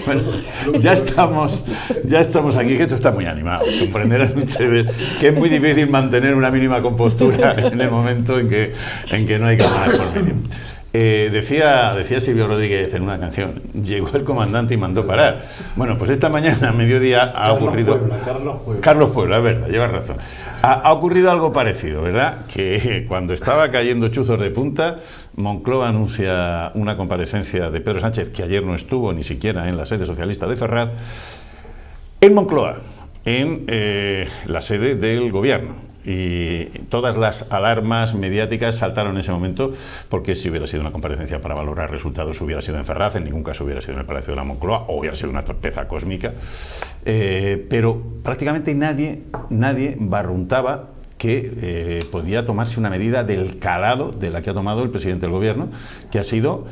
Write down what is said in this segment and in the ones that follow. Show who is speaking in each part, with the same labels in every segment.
Speaker 1: Bueno, ya estamos aquí, que esto está muy animado. Comprenderán ustedes que es muy difícil mantener una mínima compostura en el momento en que no hay cámaras por medio. Decía Silvio Rodríguez en una canción: llegó el comandante y mandó parar. Bueno, pues esta mañana a mediodía ha ocurrido... Carlos Puebla, es verdad, llevas razón. Ha ocurrido algo parecido, ¿verdad? Que cuando estaba cayendo chuzos de punta, Moncloa anuncia una comparecencia de Pedro Sánchez, que ayer no estuvo ni siquiera en la sede socialista de Ferraz, en Moncloa, en la sede del gobierno. Y todas las alarmas mediáticas saltaron en ese momento, porque si hubiera sido una comparecencia para valorar resultados hubiera sido en Ferraz, en ningún caso hubiera sido en el Palacio de la Moncloa, o hubiera sido una torpeza cósmica. Pero prácticamente nadie barruntaba que podía tomarse una medida del calado de la que ha tomado el presidente del gobierno, que ha sido,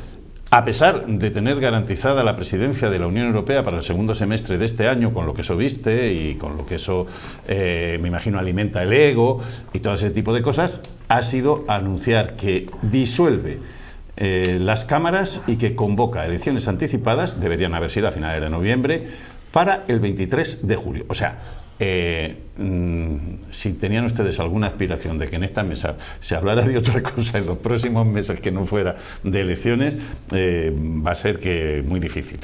Speaker 1: a pesar de tener garantizada la presidencia de la Unión Europea para el segundo semestre de este año, con lo que eso viste y con lo que eso, me imagino, alimenta el ego y todo ese tipo de cosas, ha sido anunciar que disuelve las cámaras y que convoca elecciones anticipadas, deberían haber sido a finales de noviembre, para el 23 de julio. O sea, si tenían ustedes alguna aspiración de que en esta mesa se hablara de otra cosa en los próximos meses que no fuera de elecciones, va a ser que muy difícil.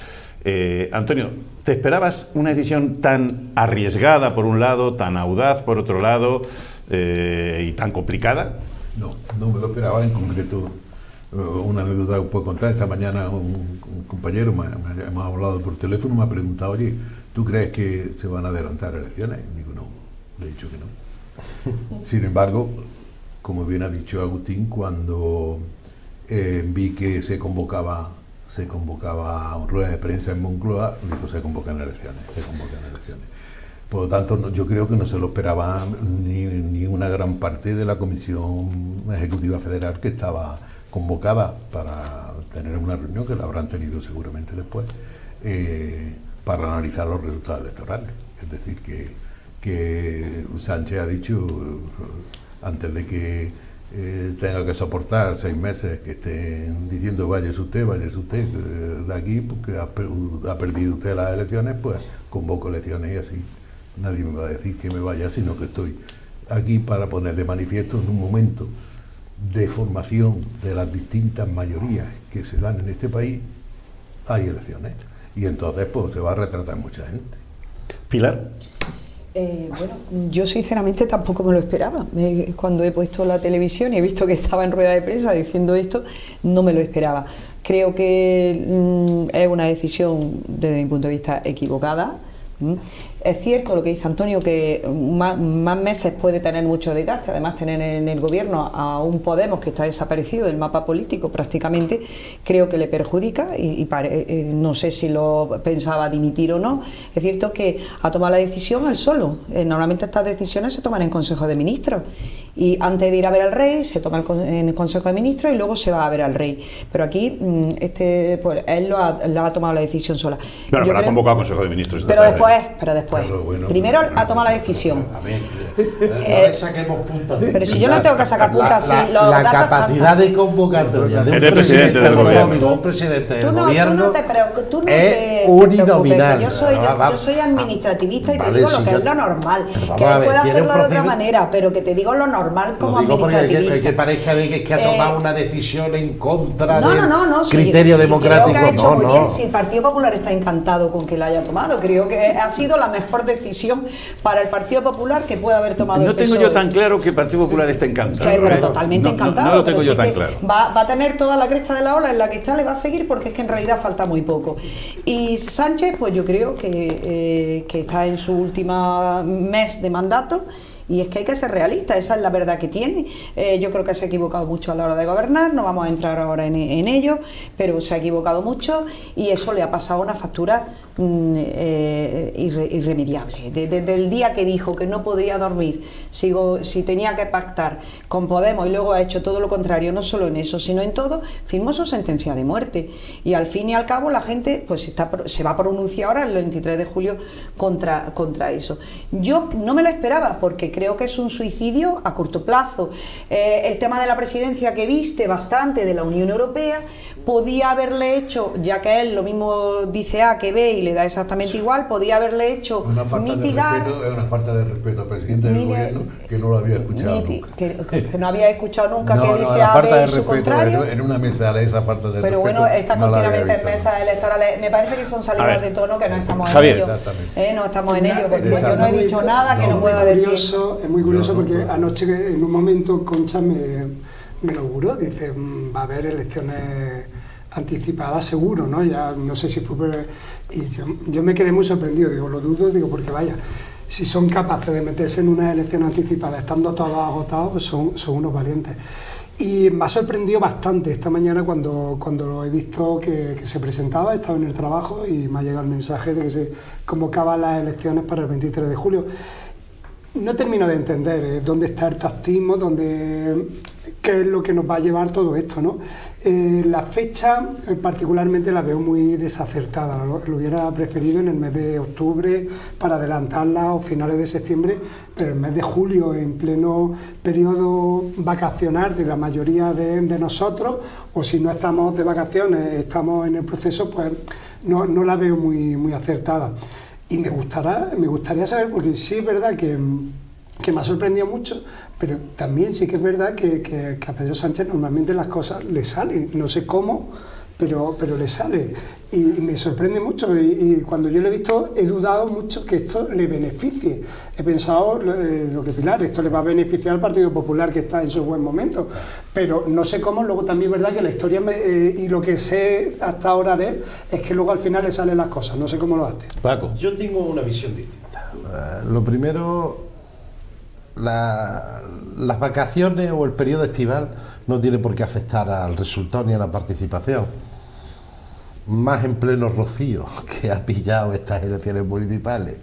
Speaker 1: Antonio, ¿te esperabas una decisión tan arriesgada por un lado, tan audaz por otro lado y tan complicada?
Speaker 2: No me lo esperaba. En concreto, una anécdota que puedo contar. Esta mañana un compañero, hemos hablado por teléfono, me ha preguntado: oye, ¿tú crees que se van a adelantar elecciones? Y digo, no, le he dicho que no. Sin embargo, como bien ha dicho Agustín, cuando vi que se convocaba rueda de prensa en Moncloa, dijo: se convocan elecciones. Por lo tanto, yo creo que no se lo esperaba ni una gran parte de la Comisión Ejecutiva Federal, que estaba convocada para tener una reunión, que la habrán tenido seguramente después, para analizar los resultados electorales. Es decir, que Sánchez ha dicho, antes de que tenga que soportar 6 meses que estén diciendo váyase usted de aquí, porque ha perdido usted las elecciones, pues convoco elecciones y así nadie me va a decir que me vaya, sino que estoy aquí para poner de manifiesto, en un momento de formación de las distintas mayorías que se dan en este país, hay elecciones. Y entonces pues se va a retratar mucha gente.
Speaker 1: Pilar.
Speaker 3: Bueno, yo sinceramente tampoco me lo esperaba. Cuando he puesto la televisión y he visto que estaba en rueda de prensa diciendo esto, no me lo esperaba. Creo que es una decisión, desde mi punto de vista, equivocada. Es cierto lo que dice Antonio, que más meses puede tener mucho desgaste. Además, tener en el gobierno a un Podemos que está desaparecido del mapa político prácticamente, creo que le perjudica y no sé si lo pensaba dimitir o no. Es cierto que ha tomado la decisión él solo. Normalmente estas decisiones se toman en Consejo de Ministros y antes de ir a ver al rey se toma en el Consejo de Ministros y luego se va a ver al rey. Pero aquí pues él lo ha tomado la decisión sola.
Speaker 1: Bueno, pero ha convocado al Consejo de Ministros.
Speaker 3: Pero después. Claro,
Speaker 2: bueno,
Speaker 3: primero ha tomado la decisión.
Speaker 4: A ver, no le saquemos puntas.
Speaker 3: Pero si yo no tengo que sacar puntas,
Speaker 4: la capacidad de convocatoria de un presidente del gobierno, un presidente del gobierno, es uninominal.
Speaker 3: Yo soy administrativista y te digo lo que es lo normal. Que él puede hacerlo de otra manera, pero que te digo lo normal como administrativista.
Speaker 4: Porque que parezca que ha tomado una decisión en contra del
Speaker 3: no,
Speaker 4: criterio democrático.
Speaker 3: Creo que ha hecho muy bien. Si el Partido Popular está encantado con que la haya tomado, creo que ha sido la mejor decisión para el Partido Popular que pueda haber tomado el PSOE.
Speaker 1: No tengo yo tan claro que el Partido Popular esté encantado.
Speaker 3: Sí, pero totalmente encantado.
Speaker 1: No lo tengo yo tan claro.
Speaker 3: Va a tener toda la cresta de la ola en la que está, le va a seguir, porque es que en realidad falta muy poco. Y Sánchez, pues yo creo que está en su último mes de mandato. Y es que hay que ser realista, esa es la verdad que tiene. Yo creo que se ha equivocado mucho a la hora de gobernar, no vamos a entrar ahora en ello, pero se ha equivocado mucho y eso le ha pasado una factura irremediable. Desde el día que dijo que no podría dormir si tenía que pactar con Podemos y luego ha hecho todo lo contrario, no solo en eso, sino en todo, firmó su sentencia de muerte. Y al fin y al cabo la gente pues se va a pronunciar ahora el 23 de julio contra eso. Yo no me lo esperaba porque creo que es un suicidio a corto plazo. El tema de la presidencia que viste bastante de la Unión Europea, podía haberle hecho, ya que él lo mismo dice A que B y le da exactamente igual, podía haberle hecho mitigar.
Speaker 2: Es una falta de respeto al presidente del gobierno que no lo había escuchado nunca.
Speaker 3: Que no había escuchado nunca que dice
Speaker 2: la
Speaker 3: A,
Speaker 2: falta
Speaker 3: B
Speaker 2: de
Speaker 3: y su
Speaker 2: respeto
Speaker 3: contrario.
Speaker 2: en una mesa de esa falta de
Speaker 3: pero
Speaker 2: respeto.
Speaker 3: Bueno, está
Speaker 2: no
Speaker 3: continuamente en mesas electorales. Me parece que son salidas de tono que no estamos
Speaker 1: Javier,
Speaker 3: en ello. No estamos en ello, porque yo no he dicho nada que no pueda decir.
Speaker 5: Es muy curioso porque anoche en un momento Concha me lo auguró, dice, va a haber elecciones anticipadas seguro, ¿no? Ya no sé si fue... Y yo me quedé muy sorprendido, digo, lo dudo, digo, porque vaya, si son capaces de meterse en una elección anticipada estando todos agotados, pues son unos valientes. Y me ha sorprendido bastante esta mañana cuando he visto que se presentaba, estaba en el trabajo y me ha llegado el mensaje de que se convocaban las elecciones para el 23 de julio. No termino de entender dónde está el tactismo, qué es lo que nos va a llevar todo esto, ¿no? La fecha particularmente la veo muy desacertada, lo hubiera preferido en el mes de octubre para adelantarla o finales de septiembre, pero el mes de julio, en pleno periodo vacacional de la mayoría de nosotros, o si no estamos de vacaciones, estamos en el proceso, pues no la veo muy acertada. Y me gustaría saber, porque sí es verdad que me ha sorprendido mucho, pero también sí que es verdad que a Pedro Sánchez normalmente las cosas le salen, no sé cómo, pero le sale. Y me sorprende mucho, y cuando yo lo he visto he dudado mucho que esto le beneficie. He pensado lo que Pilar, esto le va a beneficiar al Partido Popular, que está en su buen momento, pero no sé cómo. Luego también es verdad que la historia y lo que sé hasta ahora de él es que luego al final le salen las cosas, no sé cómo lo hace.
Speaker 1: Paco.
Speaker 4: Yo tengo una visión distinta. Lo primero, las vacaciones o el periodo estival no tiene por qué afectar al resultado ni a la participación. Más en pleno Rocío, que ha pillado estas elecciones municipales,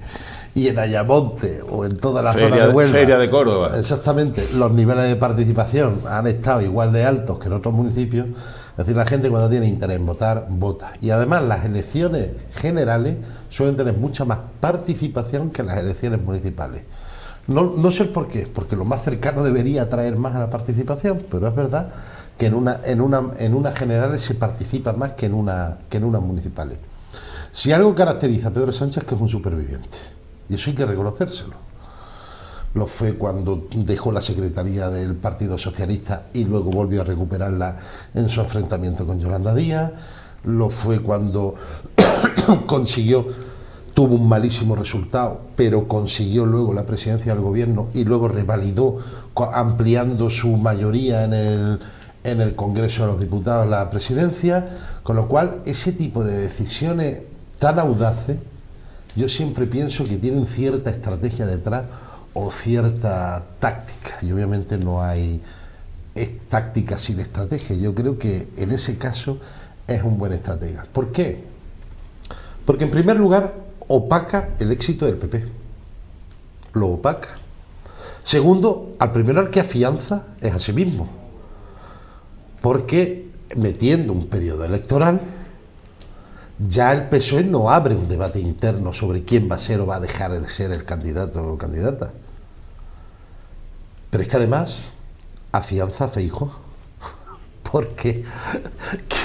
Speaker 4: y en Ayamonte o en toda la zona de Huelva,
Speaker 1: Feria de Córdoba,
Speaker 4: exactamente, los niveles de participación han estado igual de altos que en otros municipios. Es decir, la gente cuando tiene interés en votar, vota. Y además las elecciones generales suelen tener mucha más participación que las elecciones municipales. No sé por qué, porque lo más cercano debería atraer más a la participación, pero es verdad que en una generales se participa más que en unas municipales. Si algo caracteriza a Pedro Sánchez es que es un superviviente, y eso hay que reconocérselo. Lo fue cuando dejó la secretaría del Partido Socialista y luego volvió a recuperarla en su enfrentamiento con Yolanda Díaz. Lo fue cuando tuvo un malísimo resultado, pero consiguió luego la presidencia del gobierno y luego revalidó, ampliando su mayoría en el Congreso de los Diputados, la presidencia. Con lo cual, ese tipo de decisiones tan audaces, yo siempre pienso que tienen cierta estrategia detrás o cierta táctica, y obviamente no hay táctica sin estrategia. Yo creo que en ese caso es un buen estratega. ¿Por qué? Porque en primer lugar opaca el éxito del PP, lo opaca. Segundo, al primero al que afianza es a sí mismo, porque metiendo un periodo electoral ya el PSOE no abre un debate interno sobre quién va a ser o va a dejar de ser el candidato o candidata. Pero es que además afianza a Feijóo. Porque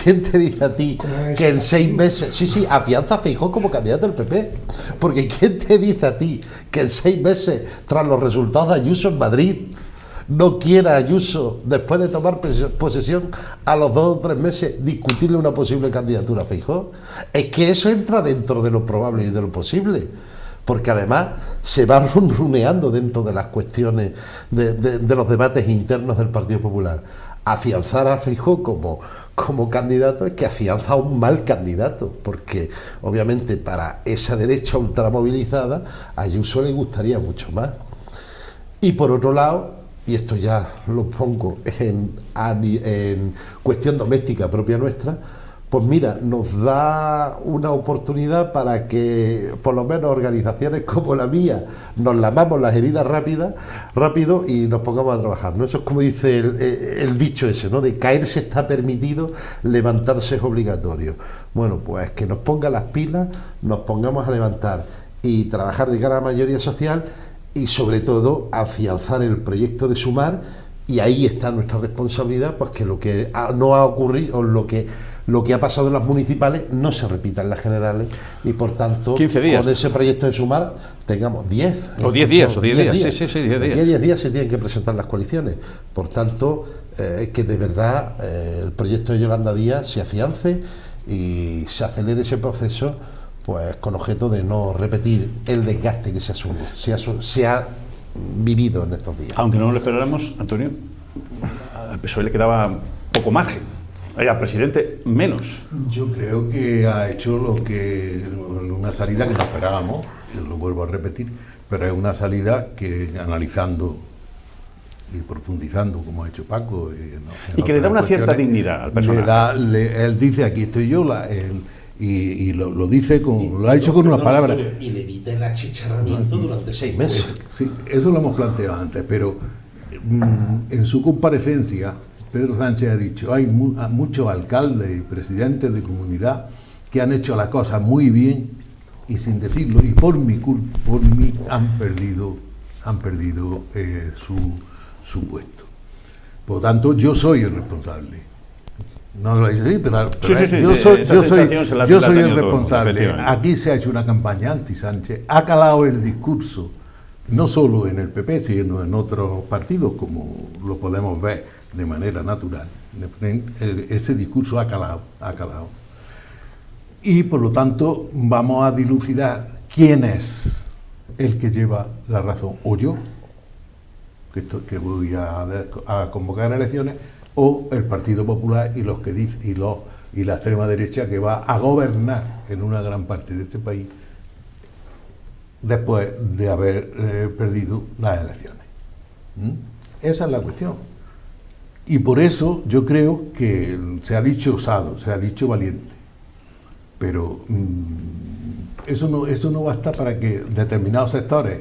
Speaker 4: ¿quién te dice a ti que en 6 meses... Sí, afianza a Feijóo como candidato del PP. Porque ¿quién te dice a ti que en 6 meses, tras los resultados de Ayuso en Madrid, no quiera Ayuso, después de tomar posesión, a los 2 o 3 meses, discutirle una posible candidatura a Feijóo? Es que eso entra dentro de lo probable y de lo posible, porque además se va runruneando dentro de las cuestiones de los debates internos del Partido Popular. Afianzar a Feijóo como candidato es que afianza a un mal candidato, porque obviamente para esa derecha ultramovilizada a Ayuso le gustaría mucho más. Y por otro lado, y esto ya lo pongo en cuestión doméstica propia nuestra, pues mira, nos da una oportunidad para que por lo menos organizaciones como la mía nos lamamos las heridas rápido y nos pongamos a trabajar, ¿no? Eso es como dice el dicho ese, ¿no? De caerse está permitido, levantarse es obligatorio. Bueno, pues que nos ponga las pilas, nos pongamos a levantar y trabajar de cara a la mayoría social, y sobre todo afianzar el proyecto de Sumar. Y ahí está nuestra responsabilidad, pues que lo que no ha ocurrido, o lo que lo que ha pasado en las municipales no se repita en las generales y por tanto
Speaker 1: 15 días.
Speaker 4: Con ese proyecto de sumar tengamos 10
Speaker 1: o 10 días, o 10 días, sí, 10 días.
Speaker 4: De aquí a 10 días se tienen que presentar las coaliciones, por tanto que de verdad el proyecto de Yolanda Díaz se afiance y se acelere ese proceso, pues con objeto de no repetir el desgaste que se ha vivido en estos días.
Speaker 1: Aunque no lo esperáramos, Antonio, al PSOE le quedaba poco margen, al presidente menos.
Speaker 2: Yo creo que ha hecho una salida que no esperábamos, lo vuelvo a repetir, pero es una salida que, analizando y profundizando, como ha hecho Paco,
Speaker 1: y que le da una cierta dignidad al personaje.
Speaker 2: Él dice, aquí estoy yo, y lo dice lo ha hecho con unas palabras.
Speaker 4: Y le evita el achicharramiento durante 6 meses.
Speaker 2: Sí, eso lo hemos planteado antes, pero en su comparecencia Pedro Sánchez ha dicho, hay muchos alcaldes y presidentes de comunidad que han hecho las cosas muy bien y sin decirlo, y por mí han perdido su puesto. Por lo tanto, yo soy el responsable. No lo he dicho así, pero yo soy el responsable. Aquí se ha hecho una campaña anti-Sánchez, ha calado el discurso, no solo en el PP, sino en otros partidos, como lo podemos ver de manera natural. Ese discurso ha calado. Y por lo tanto vamos a dilucidar quién es el que lleva la razón, o yo, que voy a convocar elecciones, o el Partido Popular y los que dicen y la extrema derecha que va a gobernar en una gran parte de este país después de haber perdido las elecciones. Esa es la cuestión. Y por eso yo creo que se ha dicho osado, se ha dicho valiente, pero eso no basta para que determinados sectores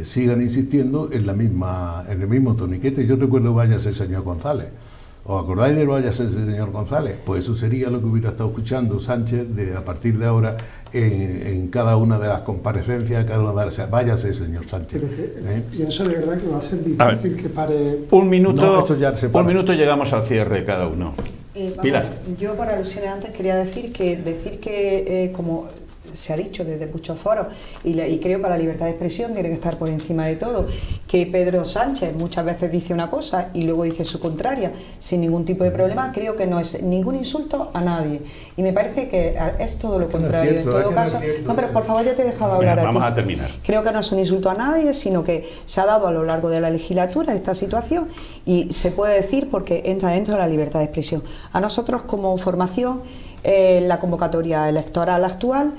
Speaker 2: sigan insistiendo en el mismo toniquete. Yo recuerdo váyase el señor González. ¿Os acordáis de váyase el señor González? Pues eso sería lo que hubiera estado escuchando Sánchez a partir de ahora en cada una de las comparecencias, váyase el señor Sánchez.
Speaker 5: Pienso de verdad que va a ser difícil que pare.
Speaker 1: Un minuto,
Speaker 2: no,
Speaker 1: un minuto llegamos al cierre cada uno. Pilar.
Speaker 3: Yo, por alusiones antes, quería decir que como se ha dicho desde muchos foros, y creo que la libertad de expresión tiene que estar por encima de todo, que Pedro Sánchez muchas veces dice una cosa y luego dice su contraria sin ningún tipo de problema, creo que no es ningún insulto a nadie, y me parece que es todo lo contrario. En todo caso, no, pero por favor, yo te he dejado hablar.
Speaker 1: Vamos a terminar.
Speaker 3: Creo que no es un insulto a nadie, sino que se ha dado a lo largo de la legislatura esta situación, y se puede decir porque entra dentro de la libertad de expresión. A nosotros, como formación, la convocatoria electoral actual,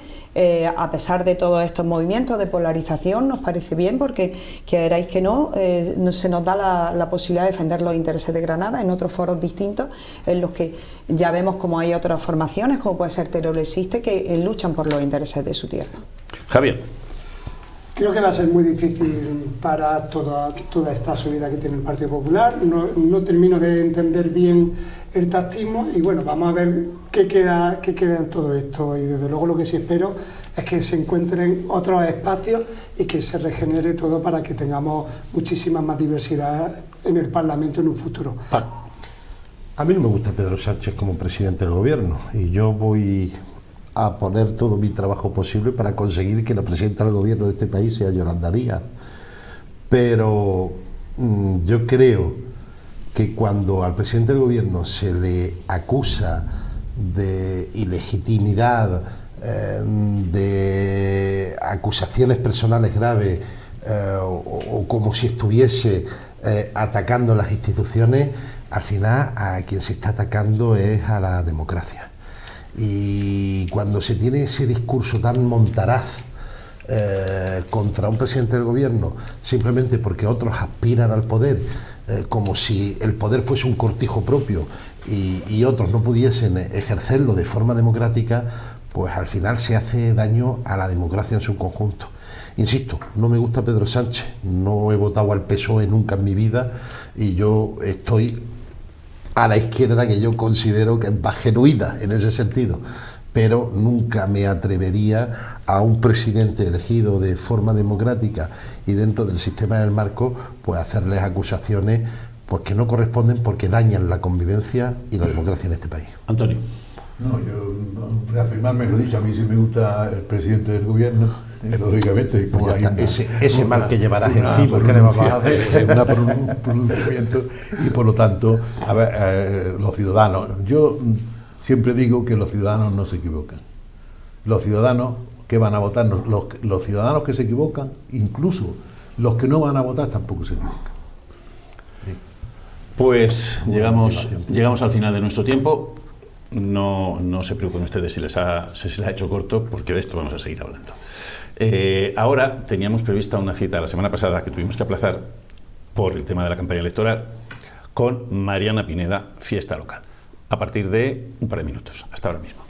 Speaker 3: a pesar de todos estos movimientos de polarización, nos parece bien, porque queráis que no se nos da la posibilidad de defender los intereses de Granada en otros foros distintos, en los que ya vemos como hay otras formaciones, como puede ser Terror Existe, que luchan por los intereses de su tierra.
Speaker 1: Javier.
Speaker 5: Creo que va a ser muy difícil para toda esta subida que tiene el Partido Popular. No termino de entender bien el tactismo y bueno, vamos a ver qué queda en todo esto, y desde luego lo que sí espero es que se encuentren otros espacios y que se regenere todo para que tengamos muchísima más diversidad en el Parlamento en un futuro.
Speaker 4: A mí no me gusta Pedro Sánchez como presidente del gobierno, y yo voy a poner todo mi trabajo posible para conseguir que la presidenta del gobierno de este país sea Yolanda Díaz. Pero yo creo que cuando al presidente del gobierno se le acusa de ilegitimidad, de acusaciones personales graves, o como si estuviese atacando las instituciones, al final a quien se está atacando es a la democracia. Y cuando se tiene ese discurso tan montaraz contra un presidente del gobierno, simplemente porque otros aspiran al poder, como si el poder fuese un cortijo propio y otros no pudiesen ejercerlo de forma democrática, pues al final se hace daño a la democracia en su conjunto. Insisto, no me gusta Pedro Sánchez, no he votado al PSOE nunca en mi vida, y yo estoy a la izquierda, que yo considero que es más genuina en ese sentido, pero nunca me atrevería a un presidente elegido de forma democrática y dentro del sistema del marco, pues hacerles acusaciones pues que no corresponden porque dañan la convivencia y la democracia en este país.
Speaker 1: Antonio.
Speaker 2: No, yo reafirmarme lo he dicho, a mí sí me gusta el presidente del gobierno, lógicamente. Y como
Speaker 4: Pues ya
Speaker 2: hay
Speaker 4: está, ese mal que llevarás encima, ¿qué le vamos a hacer?
Speaker 2: un pronunciamiento y por lo tanto, a ver, los ciudadanos, yo siempre digo que los ciudadanos no se equivocan. Los ciudadanos que van a votar, los ciudadanos que se equivocan, incluso los que no van a votar tampoco se equivocan.
Speaker 1: Pues llegamos al final de nuestro tiempo. No se preocupen ustedes si se les ha hecho corto, porque de esto vamos a seguir hablando. Ahora teníamos prevista una cita la semana pasada que tuvimos que aplazar por el tema de la campaña electoral con Mariana Pineda, Fiesta Local, a partir de un par de minutos. Hasta ahora mismo.